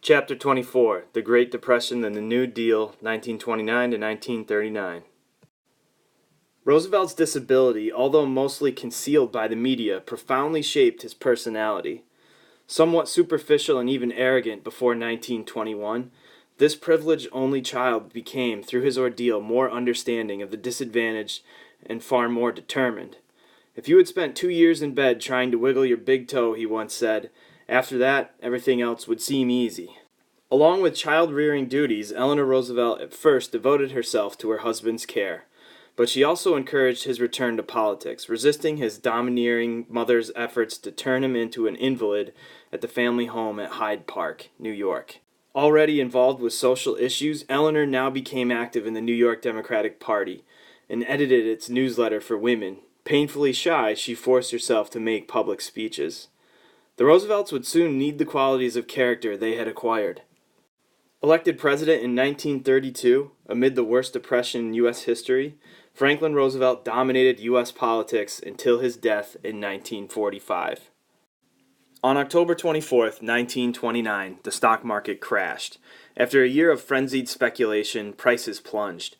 Chapter 24, The Great Depression and the New Deal, 1929 to 1939. Roosevelt's disability, although mostly concealed by the media, profoundly shaped his personality. Somewhat superficial and even arrogant before 1921, this privileged only child became, through his ordeal, more understanding of the disadvantaged and far more determined. "If you had spent 2 years in bed trying to wiggle your big toe," he once said, "after that, everything else would seem easy." Along with child-rearing duties, Eleanor Roosevelt at first devoted herself to her husband's care, but she also encouraged his return to politics, resisting his domineering mother's efforts to turn him into an invalid at the family home at Hyde Park, New York. Already involved with social issues, Eleanor now became active in the New York Democratic Party and edited its newsletter for women. Painfully shy, she forced herself to make public speeches. The Roosevelts would soon need the qualities of character they had acquired. Elected president in 1932, amid the worst depression in U.S. history, Franklin Roosevelt dominated U.S. politics until his death in 1945. On October 24, 1929, the stock market crashed. After a year of frenzied speculation, prices plunged.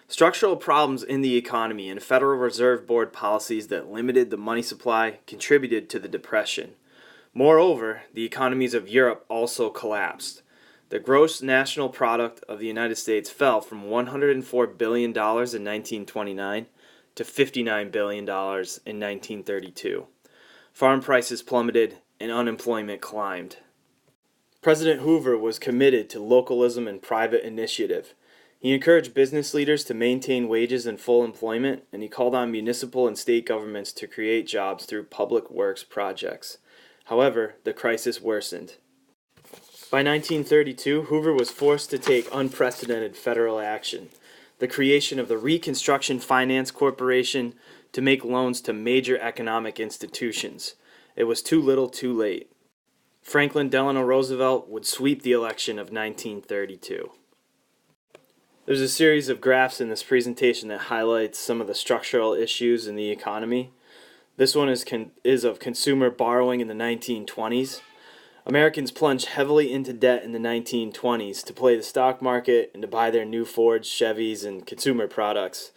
Structural problems in the economy and Federal Reserve Board policies that limited the money supply contributed to the depression. Moreover, the economies of Europe also collapsed. The gross national product of the United States fell from $104 billion in 1929 to $59 billion in 1932. Farm prices plummeted and unemployment climbed. President Hoover was committed to localism and private initiative. He encouraged business leaders to maintain wages and full employment, and he called on municipal and state governments to create jobs through public works projects. However, the crisis worsened. By 1932, Hoover was forced to take unprecedented federal action, the creation of the Reconstruction Finance Corporation to make loans to major economic institutions. It was too little too late. Franklin Delano Roosevelt would sweep the election of 1932. There's a series of graphs in this presentation that highlights some of the structural issues in the economy. This one is of consumer borrowing in the 1920s. Americans plunged heavily into debt in the 1920s to play the stock market and to buy their new Fords, Chevys, and consumer products.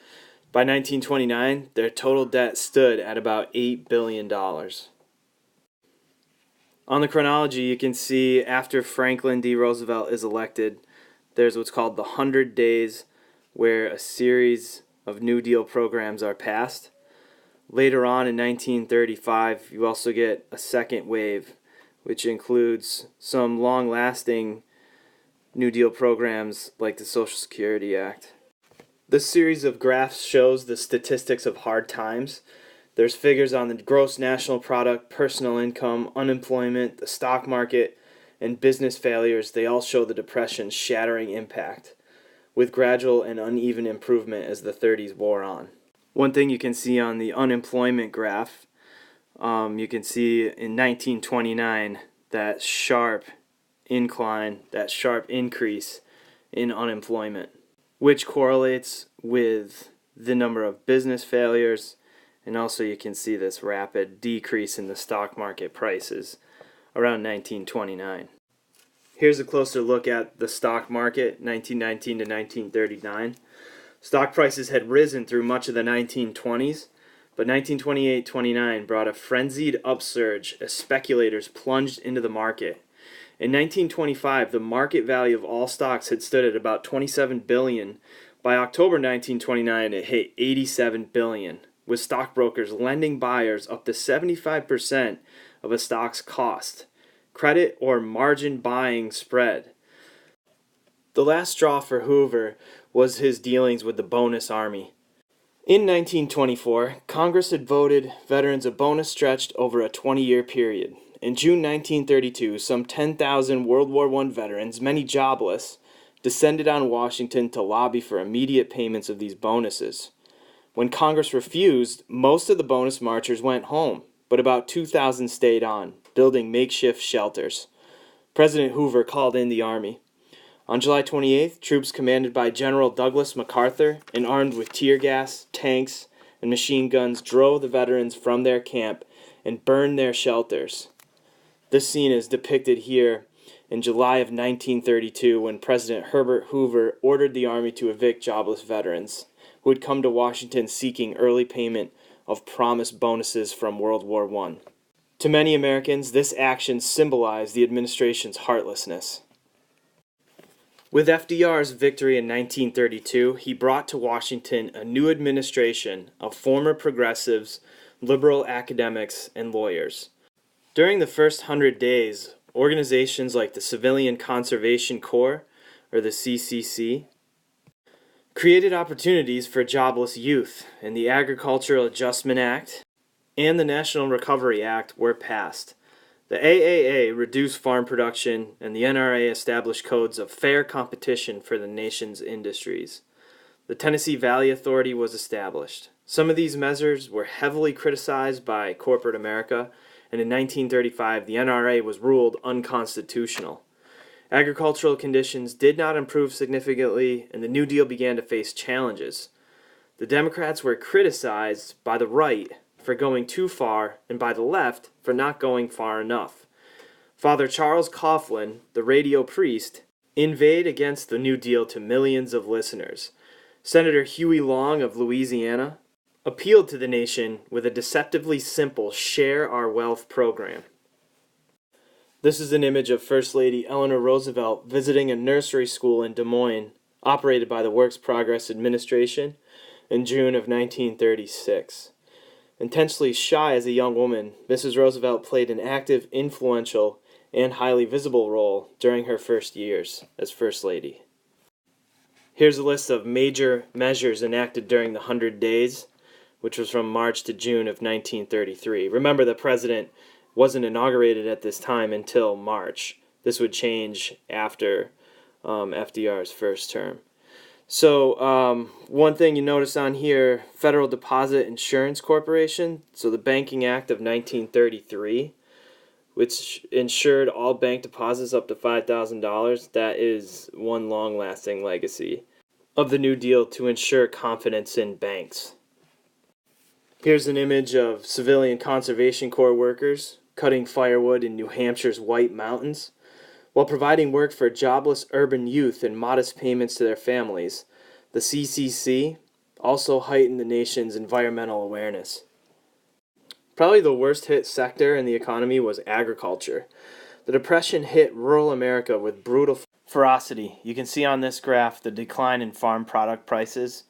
By 1929, their total debt stood at about $8 billion. On the chronology, you can see after Franklin D. Roosevelt is elected, there's what's called the 100 Days, where a series of New Deal programs are passed. Later on in 1935, you also get a second wave, which includes some long-lasting New Deal programs like the Social Security Act. This series of graphs shows the statistics of hard times. There's figures on the gross national product, personal income, unemployment, the stock market, and business failures. They all show the Depression's shattering impact, with gradual and uneven improvement as the 30s wore on. One thing you can see on the unemployment graph, you can see in 1929 that sharp incline, that sharp increase in unemployment, which correlates with the number of business failures, and also you can see this rapid decrease in the stock market prices around 1929. Here's a closer look at the stock market, 1919 to 1939. Stock prices had risen through much of the 1920s, but 1928-29 brought a frenzied upsurge as speculators plunged into the market. In 1925, the market value of all stocks had stood at about $27 billion. By October 1929, it hit $87 billion, with stockbrokers lending buyers up to 75% of a stock's cost, credit or margin buying spread. The last straw for Hoover was his dealings with the bonus army. In 1924, Congress had voted veterans a bonus stretched over a 20-year period. In June 1932, some 10,000 World War I veterans, many jobless, descended on Washington to lobby for immediate payments of these bonuses. When Congress refused, most of the bonus marchers went home, but about 2,000 stayed on, building makeshift shelters. President Hoover called in the army. On July 28th, troops commanded by General Douglas MacArthur and armed with tear gas, tanks, and machine guns drove the veterans from their camp and burned their shelters. This scene is depicted here in July of 1932 when President Herbert Hoover ordered the Army to evict jobless veterans who had come to Washington seeking early payment of promised bonuses from World War I. To many Americans, this action symbolized the administration's heartlessness. With FDR's victory in 1932, he brought to Washington a new administration of former progressives, liberal academics, and lawyers. During the first 100 days, organizations like the Civilian Conservation Corps, or the CCC, created opportunities for jobless youth, and the Agricultural Adjustment Act and the National Recovery Act were passed. The AAA reduced farm production, and the NRA established codes of fair competition for the nation's industries. The Tennessee Valley Authority was established. Some of these measures were heavily criticized by corporate America, and in 1935 the NRA was ruled unconstitutional. Agricultural conditions did not improve significantly, and the New Deal began to face challenges. The Democrats were criticized by the right for going too far and by the left for not going far enough. Father Charles Coughlin, the radio priest, inveighed against the New Deal to millions of listeners. Senator Huey Long of Louisiana appealed to the nation with a deceptively simple Share Our Wealth program. This is an image of First Lady Eleanor Roosevelt visiting a nursery school in Des Moines, operated by the Works Progress Administration, in June of 1936. Intensely shy as a young woman, Mrs. Roosevelt played an active, influential, and highly visible role during her first years as First Lady. Here's a list of major measures enacted during the 100 Days, which was from March to June of 1933. Remember, the president wasn't inaugurated at this time until March. This would change after FDR's first term. So one thing you notice on here, Federal Deposit Insurance Corporation, so the Banking Act of 1933, which insured all bank deposits up to $5,000. That is one long-lasting legacy of the New Deal to ensure confidence in banks. Here's an image of Civilian Conservation Corps workers cutting firewood in New Hampshire's White Mountains. While providing work for jobless urban youth and modest payments to their families, the CCC also heightened the nation's environmental awareness. Probably the worst hit sector in the economy was agriculture. The Depression hit rural America with brutal ferocity. You can see on this graph the decline in farm product prices,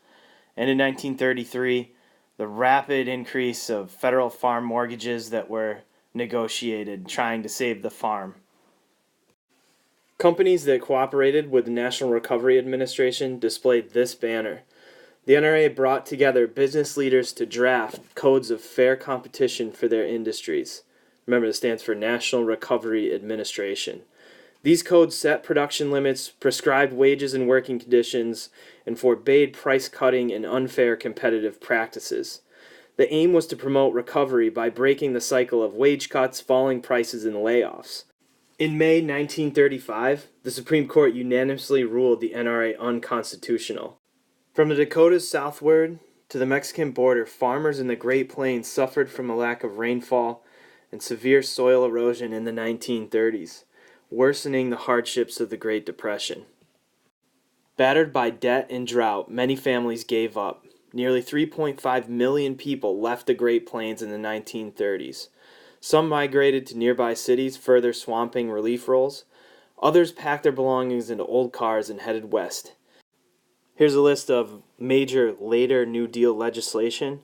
and in 1933, the rapid increase of federal farm mortgages that were negotiated trying to save the farm. Companies that cooperated with the National Recovery Administration displayed this banner. The NRA brought together business leaders to draft codes of fair competition for their industries. Remember, this stands for National Recovery Administration. These codes set production limits, prescribed wages and working conditions, and forbade price cutting and unfair competitive practices. The aim was to promote recovery by breaking the cycle of wage cuts, falling prices, and layoffs. In May 1935, the Supreme Court unanimously ruled the NRA unconstitutional. From the Dakotas southward to the Mexican border, farmers in the Great Plains suffered from a lack of rainfall and severe soil erosion in the 1930s, worsening the hardships of the Great Depression. Battered by debt and drought, many families gave up. Nearly 3.5 million people left the Great Plains in the 1930s. Some migrated to nearby cities, further swamping relief rolls. Others packed their belongings into old cars and headed west. Here's a list of major later New Deal legislation.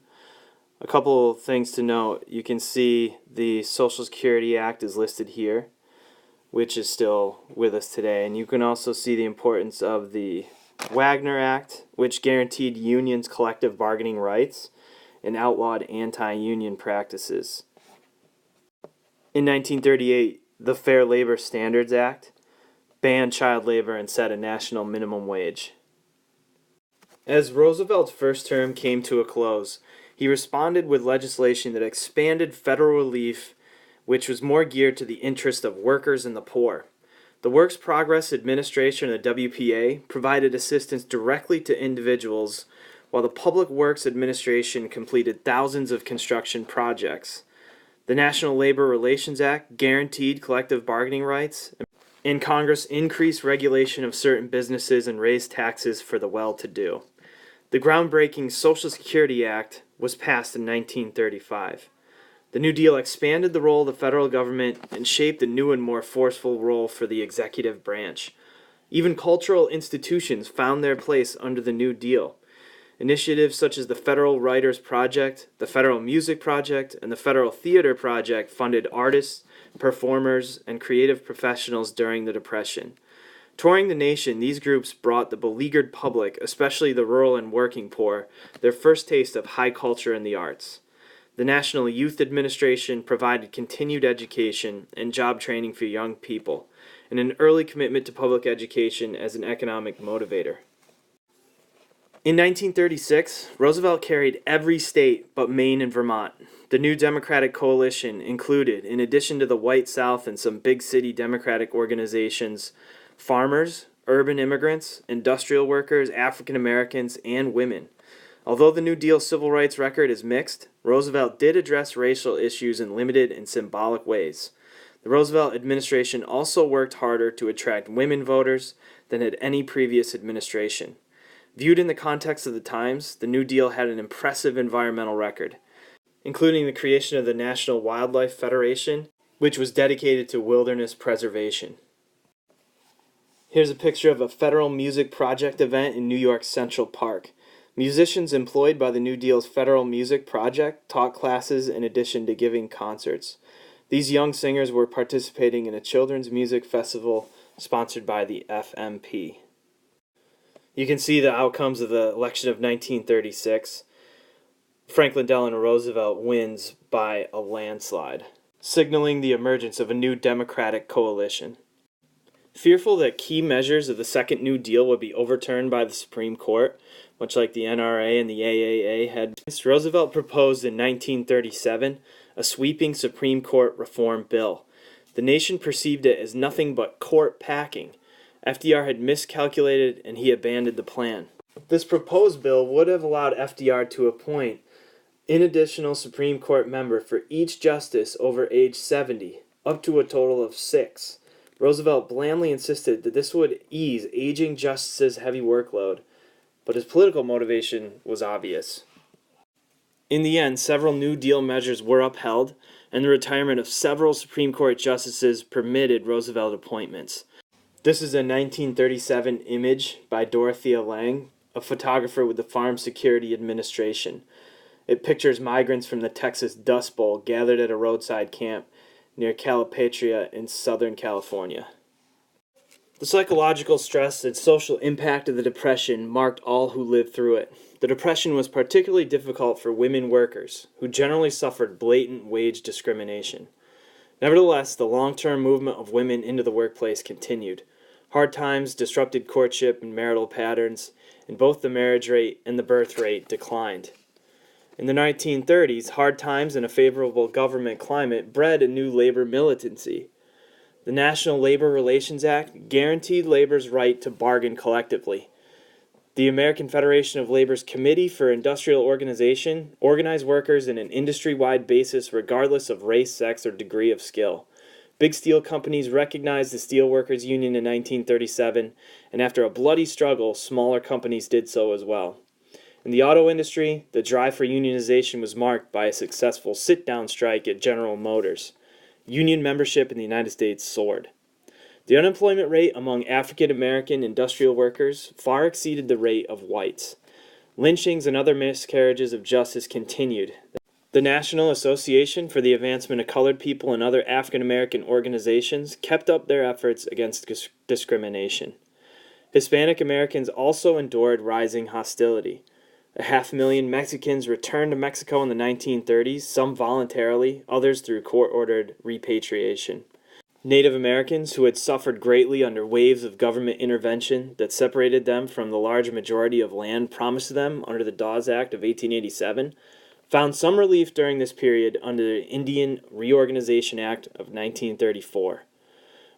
A couple things to note. You can see the Social Security Act is listed here, which is still with us today. And you can also see the importance of the Wagner Act, which guaranteed unions collective bargaining rights and outlawed anti-union practices. In 1938, the Fair Labor Standards Act banned child labor and set a national minimum wage. As Roosevelt's first term came to a close, he responded with legislation that expanded federal relief, which was more geared to the interest of workers and the poor. The Works Progress Administration, the WPA, provided assistance directly to individuals, while the Public Works Administration completed thousands of construction projects. The National Labor Relations Act guaranteed collective bargaining rights and Congress increased regulation of certain businesses and raised taxes for the well-to-do. The groundbreaking Social Security Act was passed in 1935. The New Deal expanded the role of the federal government and shaped a new and more forceful role for the executive branch. Even cultural institutions found their place under the New Deal. Initiatives such as the Federal Writers Project, the Federal Music Project, and the Federal Theater Project funded artists, performers, and creative professionals during the Depression. Touring the nation, these groups brought the beleaguered public, especially the rural and working poor, their first taste of high culture and the arts. The National Youth Administration provided continued education and job training for young people, and an early commitment to public education as an economic motivator. In 1936, Roosevelt carried every state but Maine and Vermont. The new Democratic coalition included, in addition to the White South and some big city Democratic organizations, farmers, urban immigrants, industrial workers, African Americans, and women. Although the New Deal civil rights record is mixed, Roosevelt did address racial issues in limited and symbolic ways. The Roosevelt administration also worked harder to attract women voters than had any previous administration. Viewed in the context of the times, the New Deal had an impressive environmental record, including the creation of the National Wildlife Federation, which was dedicated to wilderness preservation. Here's a picture of a Federal Music Project event in New York's Central Park. Musicians employed by the New Deal's Federal Music Project taught classes in addition to giving concerts. These young singers were participating in a children's music festival sponsored by the FMP. You can see the outcomes of the election of 1936. Franklin Delano Roosevelt wins by a landslide, signaling the emergence of a new Democratic coalition. Fearful that key measures of the Second New Deal would be overturned by the Supreme Court, much like the NRA and the AAA had, Roosevelt proposed in 1937 a sweeping Supreme Court reform bill. The nation perceived it as nothing but court packing. FDR had miscalculated and he abandoned the plan. This proposed bill would have allowed FDR to appoint an additional Supreme Court member for each justice over age 70, up to a total of 6. Roosevelt blandly insisted that this would ease aging justices' heavy workload, but his political motivation was obvious. In the end, several New Deal measures were upheld, and the retirement of several Supreme Court justices permitted Roosevelt appointments. This is a 1937 image by Dorothea Lange, a photographer with the Farm Security Administration. It pictures migrants from the Texas Dust Bowl gathered at a roadside camp near Calipatria in Southern California. The psychological stress and social impact of the Depression marked all who lived through it. The Depression was particularly difficult for women workers, who generally suffered blatant wage discrimination. Nevertheless, the long-term movement of women into the workplace continued. Hard times disrupted courtship and marital patterns, and both the marriage rate and the birth rate declined. In the 1930s, hard times and a favorable government climate bred a new labor militancy. The National Labor Relations Act guaranteed labor's right to bargain collectively. The American Federation of Labor's Committee for Industrial Organization organized workers in an industry-wide basis regardless of race, sex, or degree of skill. Big steel companies recognized the Steelworkers Union in 1937, and after a bloody struggle, smaller companies did so as well. In the auto industry, the drive for unionization was marked by a successful sit-down strike at General Motors. Union membership in the United States soared. The unemployment rate among African American industrial workers far exceeded the rate of whites. Lynchings and other miscarriages of justice continued. The National Association for the Advancement of Colored People and other African American organizations kept up their efforts against discrimination. Hispanic Americans also endured rising hostility. 500,000 Mexicans returned to Mexico in the 1930s, some voluntarily, others through court-ordered repatriation. Native Americans, who had suffered greatly under waves of government intervention that separated them from the large majority of land promised to them under the Dawes Act of 1887, found some relief during this period under the Indian Reorganization Act of 1934.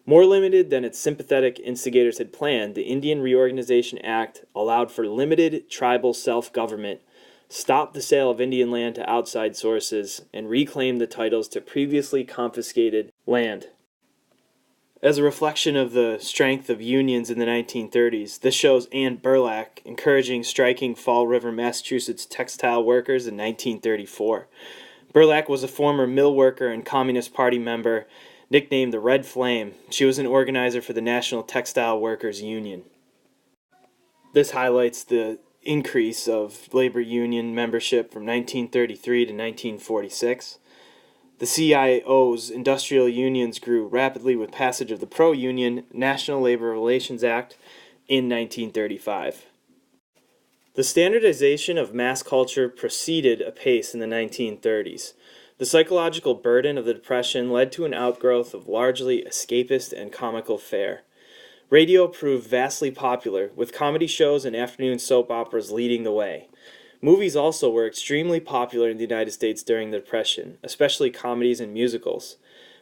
More limited than its sympathetic instigators had planned, the Indian Reorganization Act allowed for limited tribal self-government, stopped the sale of Indian land to outside sources, and reclaimed the titles to previously confiscated land. As a reflection of the strength of unions in the 1930s, this shows Anne Burlack encouraging striking Fall River, Massachusetts textile workers in 1934. Burlack was a former mill worker and Communist Party member, nicknamed the Red Flame. She was an organizer for the National Textile Workers Union. This highlights the increase of labor union membership from 1933 to 1946. The CIO's industrial unions grew rapidly with passage of the Pro-Union National Labor Relations Act in 1935. The standardization of mass culture proceeded apace in the 1930s. The psychological burden of the Depression led to an outgrowth of largely escapist and comical fare. Radio proved vastly popular, with comedy shows and afternoon soap operas leading the way. Movies also were extremely popular in the United States during the Depression, especially comedies and musicals.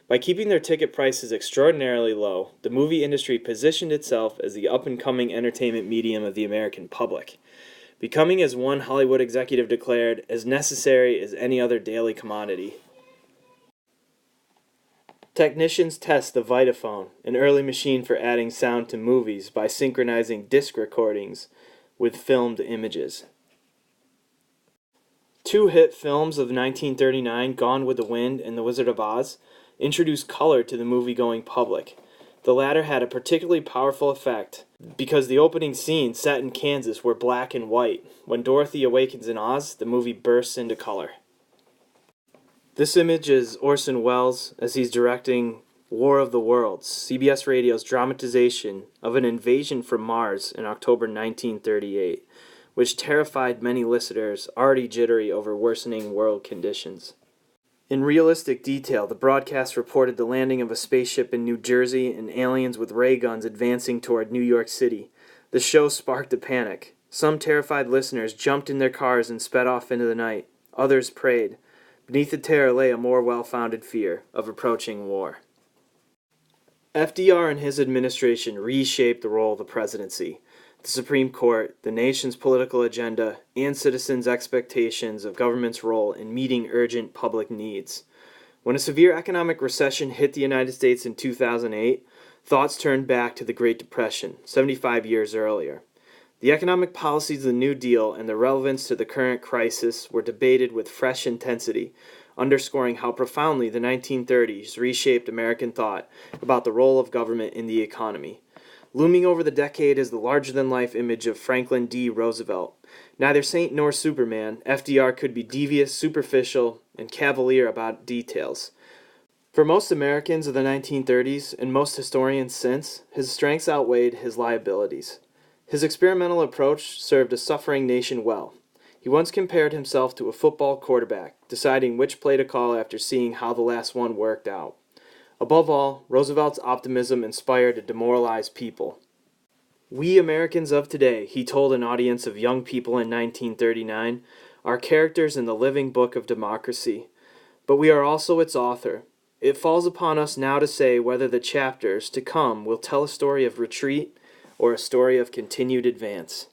By keeping their ticket prices extraordinarily low, the movie industry positioned itself as the up-and-coming entertainment medium of the American public, becoming, as one Hollywood executive declared, as necessary as any other daily commodity. Technicians test the Vitaphone, an early machine for adding sound to movies by synchronizing disc recordings with filmed images. Two hit films of 1939, Gone with the Wind and The Wizard of Oz, introduced color to the movie-going public. The latter had a particularly powerful effect because the opening scene, set in Kansas, were black and white. When Dorothy awakens in Oz, the movie bursts into color. This image is Orson Welles as he's directing War of the Worlds, CBS Radio's dramatization of an invasion from Mars in October 1938, which terrified many listeners already jittery over worsening world conditions. In realistic detail, the broadcast reported the landing of a spaceship in New Jersey and aliens with ray guns advancing toward New York City. The show sparked a panic. Some terrified listeners jumped in their cars and sped off into the night. Others prayed. Beneath the terror lay a more well-founded fear of approaching war. FDR and his administration reshaped the role of the presidency, the Supreme Court, the nation's political agenda, and citizens' expectations of government's role in meeting urgent public needs. When a severe economic recession hit the United States in 2008, thoughts turned back to the Great Depression, 75 years earlier. The economic policies of the New Deal and their relevance to the current crisis were debated with fresh intensity, underscoring how profoundly the 1930s reshaped American thought about the role of government in the economy. Looming over the decade is the larger-than-life image of Franklin D. Roosevelt. Neither saint nor Superman, FDR could be devious, superficial, and cavalier about details. For most Americans of the 1930s, and most historians since, his strengths outweighed his liabilities. His experimental approach served a suffering nation well. He once compared himself to a football quarterback, deciding which play to call after seeing how the last one worked out. Above all, Roosevelt's optimism inspired a demoralized people. "We Americans of today," he told an audience of young people in 1939, "are characters in the living book of democracy. But we are also its author. It falls upon us now to say whether the chapters to come will tell a story of retreat or a story of continued advance."